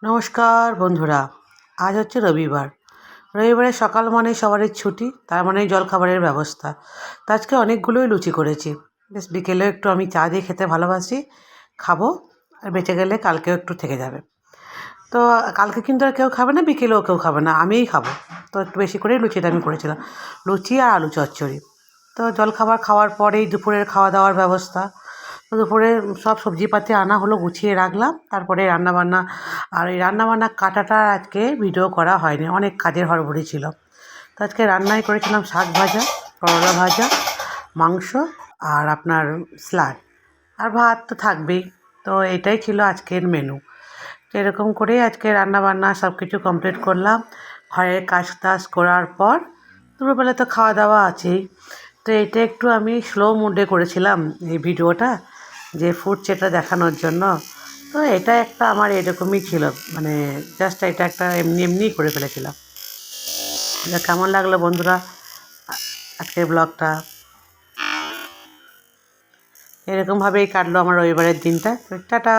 নমস্কার বন্ধুরা। আজ হচ্ছে রবিবার। রবিবারে সকাল মানেই সবারই ছুটি, তার মানেই জলখাবারের ব্যবস্থা। তো আজকে অনেকগুলোই লুচি করেছি। বেশ বিকেলেও একটু আমি চা দিয়ে খেতে ভালোবাসি, খাবো। আর বেঁচে গেলে কালকেও একটু থেকে যাবে। তো কালকে কিন্তু আর কেউ খাবে না, বিকেলেও কেউ খাবে না, আমিই খাবো। তো একটু বেশি করেই লুচিটা আমি করেছিলাম, লুচি আর আলু চচ্চড়ি। তো জলখাবার খাওয়ার পরেই দুপুরের খাওয়া দাওয়ার ব্যবস্থা। তো দুপুরে সব সবজিপাতি আনা হলো, গুছিয়ে রাখলাম, তারপরে রান্নাবান্না। আর এই রান্নাবান্না কাটাটা আজকে ভিডিও করা হয়নি, অনেক কাজের হড়বড়ি ছিল। তো আজকে রান্নাই করেছিলাম শাক ভাজা, করলা ভাজা, মাংস, আর আপনার স্যালাড, আর ভাত তো থাকবেই। তো এটাই ছিল আজকের মেনু। তো এরকম করেই আজকে রান্নাবান্না সব কিছু কমপ্লিট করলাম। ঘরের কাজ টাজ করার পর দুপুরবেলা তো খাওয়া দাওয়া আছেই। তো এটা একটু আমি স্লো মুডে করেছিলাম এই ভিডিওটা, যে ফুটছেটা দেখানোর জন্য। তো এটা একটা আমার এরকমই ছিল, মানে জাস্ট এটা একটা এমনি এমনিই করে ফেলেছিলাম। কেমন লাগলো বন্ধুরা আজকের ব্লগটা? এরকমভাবেই কাটলো আমার রবিবারের দিনটা। টাটা।